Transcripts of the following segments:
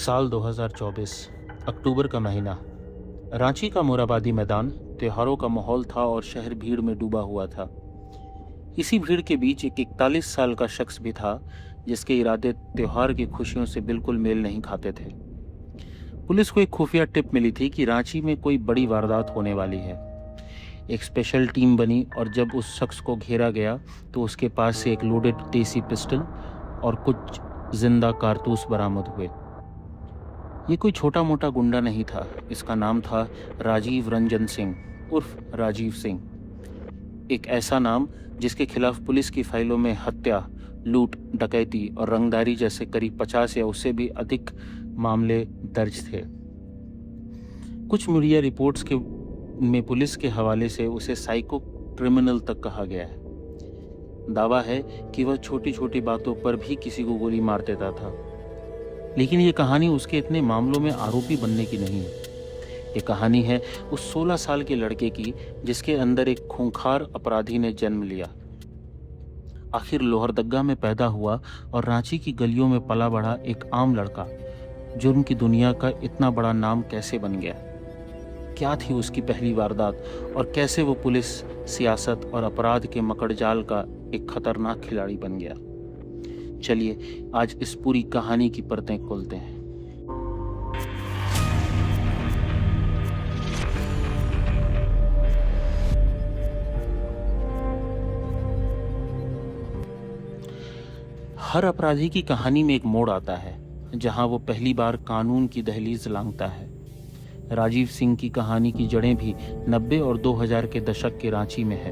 साल 2024 अक्टूबर का महीना। रांची का मोराबादी मैदान त्योहारों का माहौल था और शहर भीड़ में डूबा हुआ था। इसी भीड़ के बीच एक 41 साल का शख्स भी था जिसके इरादे त्योहार की खुशियों से बिल्कुल मेल नहीं खाते थे। पुलिस को एक खुफिया टिप मिली थी कि रांची में कोई बड़ी वारदात होने वाली है। एक स्पेशल टीम बनी और जब उस शख्स को घेरा गया तो उसके पास से एक लोडेड देसी पिस्टल और कुछ जिंदा कारतूस बरामद हुए। ये कोई छोटा मोटा गुंडा नहीं था। इसका नाम था राजीव रंजन सिंह उर्फ राजीव सिंह। एक ऐसा नाम जिसके खिलाफ पुलिस की फाइलों में हत्या, लूट, डकैती और रंगदारी जैसे करीब 50 या उससे भी अधिक मामले दर्ज थे। कुछ मीडिया रिपोर्ट्स में पुलिस के हवाले से उसे साइको क्रिमिनल तक कहा गया है। दावा है कि वह छोटी छोटी बातों पर भी किसी को गोली मार देता था। लेकिन ये कहानी उसके इतने मामलों में आरोपी बनने की नहीं है। ये कहानी है उस 16 साल के लड़के की जिसके अंदर एक खूंखार अपराधी ने जन्म लिया। आखिर लोहरदग्गा में पैदा हुआ और रांची की गलियों में पला बढ़ा एक आम लड़का जुर्म की दुनिया का इतना बड़ा नाम कैसे बन गया? क्या थी उसकी पहली वारदात और कैसे वो पुलिस, सियासत और अपराध के मकड़जाल का एक खतरनाक खिलाड़ी बन गया? चलिए आज इस पूरी कहानी की परतें खोलते हैं। हर अपराधी की कहानी में एक मोड़ आता है जहां वो पहली बार कानून की दहलीज लांघता है। राजीव सिंह की कहानी की जड़ें भी 90 और 2000 के दशक के रांची में है।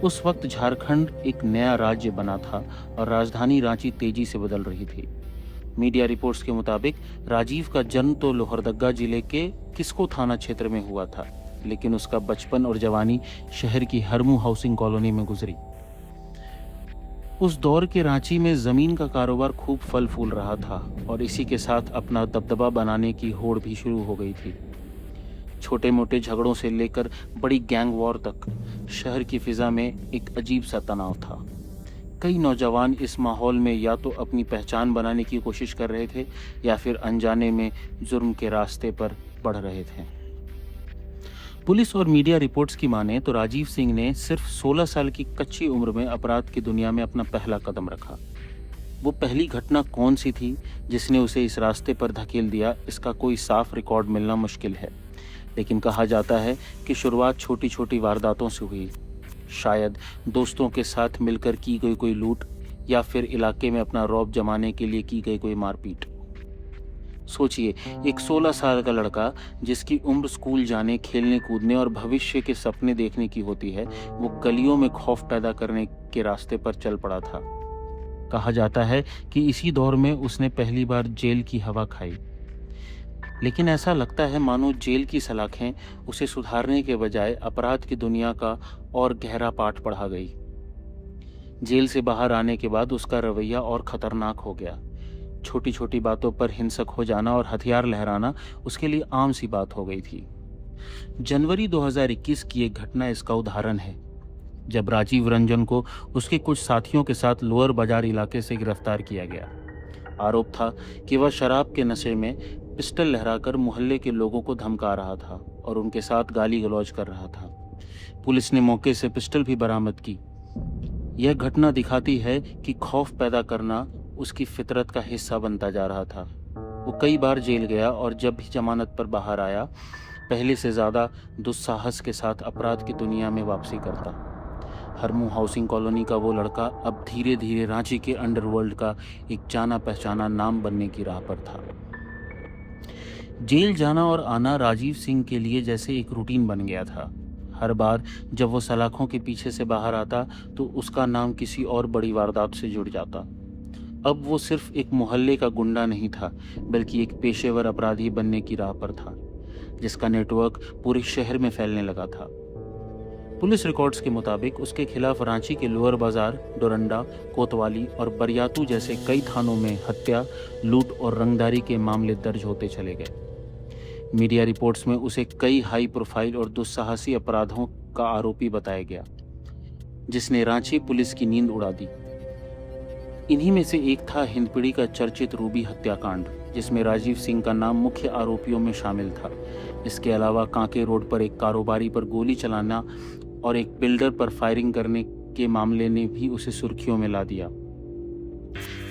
उस वक्त झारखंड एक नया राज्य बना था और राजधानी रांची तेजी से बदल रही थी। मीडिया रिपोर्ट्स के मुताबिक राजीव का जन्म तो लोहरदग्गा जिले के किस्को थाना क्षेत्र में हुआ था, लेकिन उसका बचपन और जवानी शहर की हरमू हाउसिंग कॉलोनी में गुजरी। उस दौर के रांची में जमीन का कारोबार खूब फल फूल रहा था और इसी के साथ अपना दबदबा बनाने की होड़ भी शुरू हो गई थी। छोटे मोटे झगड़ों से लेकर बड़ी गैंग वॉर तक शहर की फिजा में एक अजीब सा तनाव था। कई नौजवान इस माहौल में या तो अपनी पहचान बनाने की कोशिश कर रहे थे या फिर अनजाने में जुर्म के रास्ते पर बढ़ रहे थे। पुलिस और मीडिया रिपोर्ट्स की माने तो राजीव सिंह ने सिर्फ 16 साल की कच्ची उम्र में अपराध की दुनिया में अपना पहला कदम रखा। वो पहली घटना कौन सी थी जिसने उसे इस रास्ते पर धकेल दिया, इसका कोई साफ रिकॉर्ड मिलना मुश्किल है। लेकिन कहा जाता है कि शुरुआत छोटी छोटी वारदातों से हुई। शायद दोस्तों के साथ मिलकर की गई कोई लूट या फिर इलाके में अपना रौब जमाने के लिए की गई कोई मारपीट। सोचिए, एक 16 साल का लड़का जिसकी उम्र स्कूल जाने, खेलने कूदने और भविष्य के सपने देखने की होती है, वो गलियों में खौफ पैदा करने के रास्ते पर चल पड़ा था। कहा जाता है कि इसी दौर में उसने पहली बार जेल की हवा खाई। लेकिन ऐसा लगता है मानो जेल की सलाखें उसे सुधारने के बजाय अपराध की दुनिया का और गहरा पाठ पढ़ा गई। जेल से बाहर आने के बाद उसका रवैया और खतरनाक हो गया। छोटी छोटी बातों पर हिंसक हो जाना और हथियार लहराना उसके लिए आम सी बात हो गई थी। जनवरी 2021 की एक घटना इसका उदाहरण है, जब राजीव रंजन को उसके कुछ साथियों के साथ लोअर बाजार इलाके से गिरफ्तार किया गया। आरोप था कि वह शराब के नशे में पिस्टल लहराकर मोहल्ले के लोगों को धमका रहा था और उनके साथ गाली गलौज कर रहा था। पुलिस ने मौके से पिस्टल भी बरामद की। यह घटना दिखाती है कि खौफ पैदा करना उसकी फितरत का हिस्सा बनता जा रहा था। वो कई बार जेल गया और जब भी जमानत पर बाहर आया, पहले से ज़्यादा दुस्साहस के साथ अपराध की दुनिया में वापसी करता। हरमू हाउसिंग कॉलोनी का वो लड़का अब धीरे धीरे रांची के अंडरवर्ल्ड का एक जाना पहचाना नाम बनने की राह पर था। जेल जाना और आना राजीव सिंह के लिए जैसे एक रूटीन बन गया था। हर बार जब वो सलाखों के पीछे से बाहर आता तो उसका नाम किसी और बड़ी वारदात से जुड़ जाता। अब वो सिर्फ एक मोहल्ले का गुंडा नहीं था, बल्कि एक पेशेवर अपराधी बनने की राह पर था, जिसका नेटवर्क पूरे शहर में फैलने लगा था। पुलिस रिकॉर्ड्स के मुताबिक उसके खिलाफ रांची के लोअर बाजार, डोरंडा, कोतवाली और बरियातू जैसे कई थानों में हत्या, लूट और रंगदारी के मामले दर्ज होते चले गए। मीडिया रिपोर्ट्स में उसे कई हाई प्रोफाइल और दुस्साहसी अपराधों का आरोपी बताया गया, जिसने रांची पुलिस की नींद उड़ा दी। इन्हीं में से एक था हिंदपीढ़ी का चर्चित रूबी हत्याकांड, जिसमें राजीव सिंह का नाम मुख्य आरोपियों में शामिल था। इसके अलावा कांके रोड पर एक कारोबारी पर गोली चलाना और एक बिल्डर पर फायरिंग करने के मामले ने भी उसे सुर्खियों में ला दिया।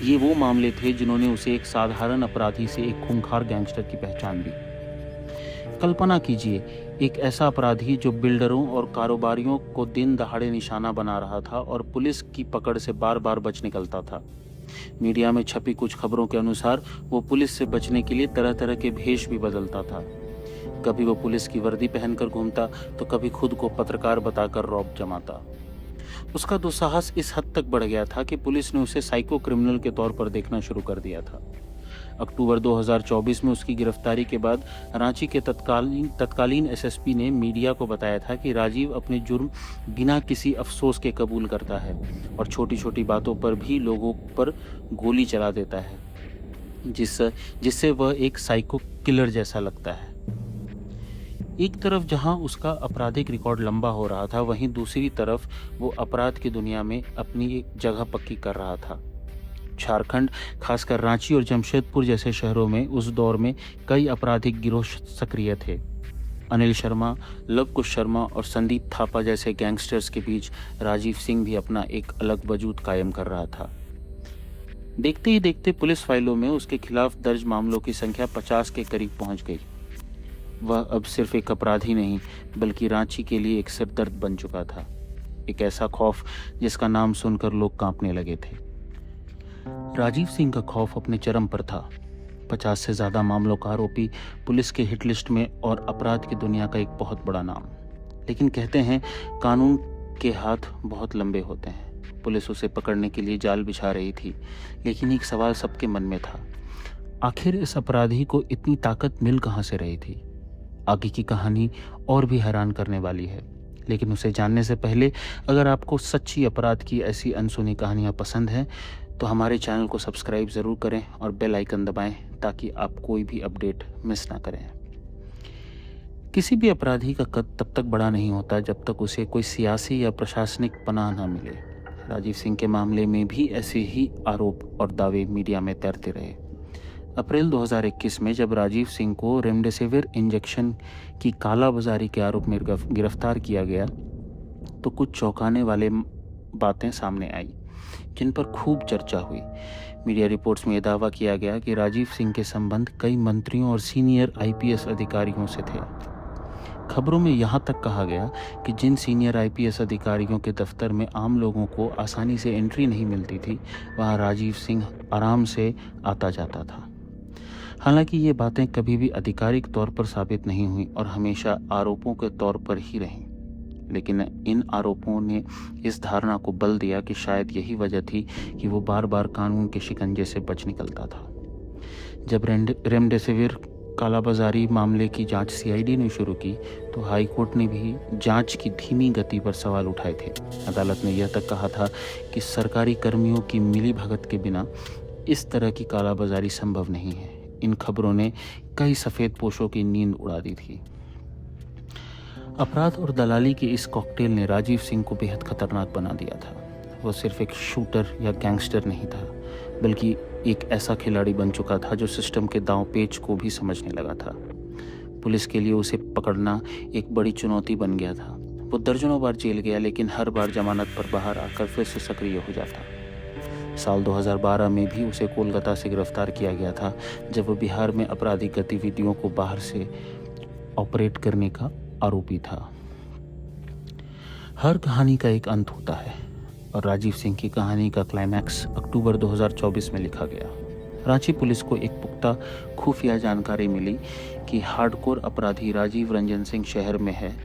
ये वो मामले थे जिन्होंने उसे एक साधारण अपराधी से एक खूंखार गैंगस्टर की पहचान दी। कल्पना कीजिए, एक ऐसा अपराधी जो बिल्डरों और कारोबारियों को दिन दहाड़े निशाना बना रहा था और पुलिस की पकड़ से बार बार बच निकलता था। मीडिया में छपी कुछ खबरों के अनुसार वो पुलिस से बचने के लिए तरह तरह के भेष भी बदलता था। कभी वो पुलिस की वर्दी पहनकर घूमता तो कभी खुद को पत्रकार बताकर रौब जमाता। उसका दुस्साहस इस हद तक बढ़ गया था कि पुलिस ने उसे साइको क्रिमिनल के तौर पर देखना शुरू कर दिया था। अक्टूबर 2024 में उसकी गिरफ्तारी के बाद रांची के तत्कालीन एसएसपी ने मीडिया को बताया था कि राजीव अपने जुर्म बिना किसी अफसोस के कबूल करता है और छोटी छोटी बातों पर भी लोगों पर गोली चला देता है, जिससे वह एक साइको किलर जैसा लगता है। एक तरफ जहां उसका आपराधिक रिकॉर्ड लंबा हो रहा था, वहीं दूसरी तरफ वो अपराध की दुनिया में अपनी एक जगह पक्की कर रहा था। झारखंड, खासकर रांची और जमशेदपुर जैसे शहरों में उस दौर में कई आपराधिक गिरोह सक्रिय थे। अनिल शर्मा, लव कुश शर्मा और संदीप थापा जैसे गैंगस्टर्स के बीच राजीव सिंह भी अपना एक अलग वजूद कायम कर रहा था। देखते ही देखते पुलिस फाइलों में उसके खिलाफ दर्ज मामलों की संख्या 50 के करीब पहुंच गई। वह अब सिर्फ एक अपराधी नहीं, बल्कि रांची के लिए एक सिरदर्द बन चुका था। एक ऐसा खौफ जिसका नाम सुनकर लोग कांपने लगे थे। राजीव सिंह का खौफ अपने चरम पर था। 50 से ज्यादा मामलों का आरोपी, पुलिस के हिट लिस्ट में और अपराध की दुनिया का एक बहुत बड़ा नाम। लेकिन कहते हैं कानून के हाथ बहुत लंबे होते हैं। पुलिस उसे पकड़ने के लिए जाल बिछा रही थी, लेकिन एक सवाल सबके मन में था, आखिर इस अपराधी को इतनी ताकत मिल कहां से रही थी? आगे की कहानी और भी हैरान करने वाली है, लेकिन उसे जानने से पहले अगर आपको सच्ची अपराध की ऐसी अनसुनी कहानियां पसंद हैं तो हमारे चैनल को सब्सक्राइब ज़रूर करें और बेल आइकन दबाएं ताकि आप कोई भी अपडेट मिस ना करें। किसी भी अपराधी का कद तब तक बड़ा नहीं होता जब तक उसे कोई सियासी या प्रशासनिक पनाह ना मिले। राजीव सिंह के मामले में भी ऐसे ही आरोप और दावे मीडिया में तैरते रहे। अप्रैल 2021 में जब राजीव सिंह को रेमडेसिविर इंजेक्शन की कालाबाजारी के आरोप में गिरफ्तार किया गया तो कुछ चौंकाने वाले बातें सामने आई, जिन पर खूब चर्चा हुई। मीडिया रिपोर्ट्स में यह दावा किया गया कि राजीव सिंह के संबंध कई मंत्रियों और सीनियर आईपीएस अधिकारियों से थे। खबरों में यहाँ तक कहा गया कि जिन सीनियर आईपीएस अधिकारियों के दफ्तर में आम लोगों को आसानी से एंट्री नहीं मिलती थी, वहाँ राजीव सिंह आराम से आता जाता था। हालांकि ये बातें कभी भी आधिकारिक तौर पर साबित नहीं हुई और हमेशा आरोपों के तौर पर ही रहीं, लेकिन इन आरोपों ने इस धारणा को बल दिया कि शायद यही वजह थी कि वो बार बार कानून के शिकंजे से बच निकलता था। जब रेमडेसिविर कालाबाजारी मामले की जांच सीआईडी ने शुरू की तो हाई कोर्ट ने भी जांच की धीमी गति पर सवाल उठाए थे। अदालत ने यह तक कहा था कि सरकारी कर्मियों की मिलीभगत के बिना इस तरह की कालाबाजारी संभव नहीं है। इन खबरों ने कई सफ़ेद पोशों की नींद उड़ा दी थी। अपराध और दलाली के इस कॉकटेल ने राजीव सिंह को बेहद खतरनाक बना दिया था। वो सिर्फ एक शूटर या गैंगस्टर नहीं था, बल्कि एक ऐसा खिलाड़ी बन चुका था जो सिस्टम के दांव पेच को भी समझने लगा था। पुलिस के लिए उसे पकड़ना एक बड़ी चुनौती बन गया था। वो दर्जनों बार जेल गया, लेकिन हर बार जमानत पर बाहर आकर फिर से सक्रिय हो जाता। साल 2012 में भी उसे कोलकाता से गिरफ्तार किया गया था, जब वो बिहार में आपराधिक गतिविधियों को बाहर से ऑपरेट करने का आरोपी था। हर कहानी का एक अंत होता है और राजीव सिंह की कहानी का क्लाइमैक्स अक्टूबर 2024 में लिखा गया। रांची पुलिस को एक पुख्ता खुफिया जानकारी मिली कि हार्डकोर अपराधी राजीव रंजन सिंह शहर में है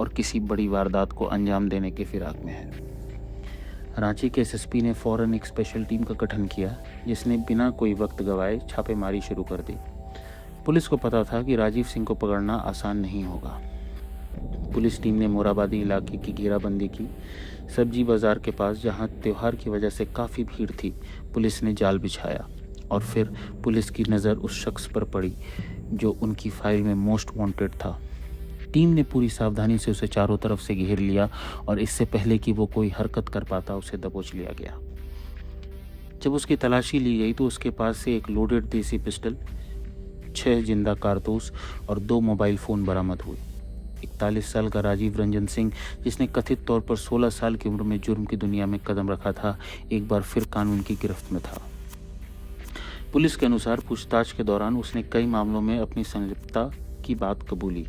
और किसी बड़ी वारदात को अंजाम देने के फिराक में है। रांची के एसएसपी ने फौरन एक स्पेशल टीम का गठन किया, जिसने बिना कोई वक्त गवाए छापेमारी शुरू कर दी। पुलिस को पता था कि राजीव सिंह को पकड़ना आसान नहीं होगा। पुलिस टीम ने मोराबादी इलाके की घेराबंदी की। सब्जी बाजार के पास, जहां त्योहार की वजह से काफ़ी भीड़ थी, पुलिस ने जाल बिछाया और फिर पुलिस की नज़र उस शख्स पर पड़ी जो उनकी फाइल में मोस्ट वांटेड था। टीम ने पूरी सावधानी से उसे चारों तरफ से घेर लिया और इससे पहले कि वो कोई हरकत कर पाता, उसे दबोच लिया गया। जब उसकी तलाशी ली गई तो उसके पास से एक लोडेड देसी पिस्टल, 6 जिंदा कारतूस और 2 मोबाइल फ़ोन बरामद हुए। 41 साल का राजीव रंजन सिंह, जिसने कथित तौर पर 16 साल की उम्र में जुर्म की दुनिया में कदम रखा था, एक बार फिर कानून की गिरफ्त में था। पुलिस के अनुसार पूछताछ के दौरान उसने कई मामलों में अपनी संलिप्तता की बात कबूली।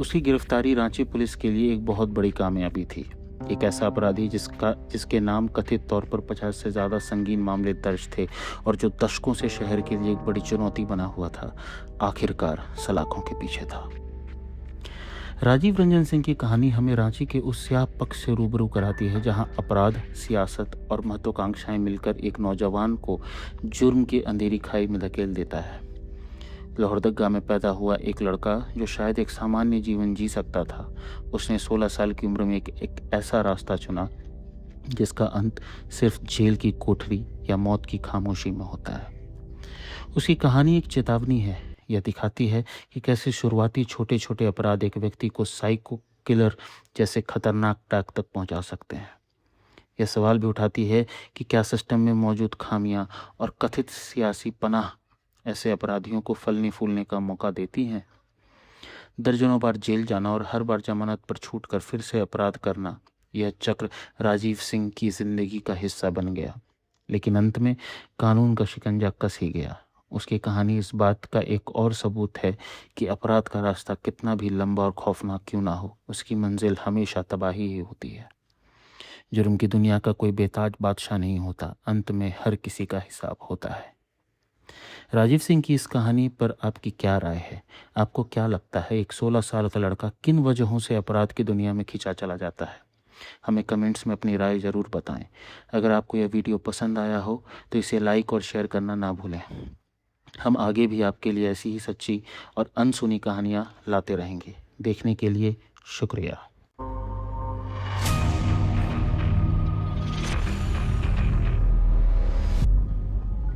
उसकी गिरफ्तारी रांची पुलिस के लिए एक बहुत बड़ी कामयाबी थी। एक ऐसा अपराधी जिसके नाम कथित तौर पर 50 से ज़्यादा संगीन मामले दर्ज थे और जो दशकों से शहर के लिए एक बड़ी चुनौती बना हुआ था, आखिरकार सलाखों के पीछे था। राजीव रंजन सिंह की कहानी हमें रांची के उस स्याह पक्ष से रूबरू कराती है जहां अपराध, सियासत और महत्वाकांक्षाएं मिलकर एक नौजवान को जुर्म की अंधेरी खाई में धकेल देता है। लोहरदगा में पैदा हुआ एक लड़का जो शायद एक सामान्य जीवन जी सकता था, उसने 16 साल की उम्र में एक ऐसा रास्ता चुना जिसका अंत सिर्फ जेल की कोठरी या मौत की खामोशी में होता है। उसकी कहानी एक चेतावनी है। यह दिखाती है कि कैसे शुरुआती छोटे छोटे अपराध एक व्यक्ति को साइको किलर जैसे खतरनाक टैग तक पहुंचा सकते हैं। यह सवाल भी उठाती है कि क्या सिस्टम में मौजूद खामियां और कथित सियासी पनाह ऐसे अपराधियों को फलने फूलने का मौका देती हैं। दर्जनों बार जेल जाना और हर बार जमानत पर छूटकर फिर से अपराध करना, यह चक्र राजीव सिंह की जिंदगी का हिस्सा बन गया। लेकिन अंत में कानून का शिकंजा कस ही गया। उसकी कहानी इस बात का एक और सबूत है कि अपराध का रास्ता कितना भी लंबा और खौफनाक क्यों ना हो, उसकी मंजिल हमेशा तबाही ही होती है। जुर्म की दुनिया का कोई बेताज बादशाह नहीं होता, अंत में हर किसी का हिसाब होता है। राजीव सिंह की इस कहानी पर आपकी क्या राय है? आपको क्या लगता है एक 16 साल का लड़का किन वजहों से अपराध की दुनिया में खींचा चला जाता है? हमें कमेंट्स में अपनी राय ज़रूर बताएं। अगर आपको यह वीडियो पसंद आया हो तो इसे लाइक और शेयर करना ना भूलें। हम आगे भी आपके लिए ऐसी ही सच्ची और अनसुनी कहानियाँ लाते रहेंगे। देखने के लिए शुक्रिया।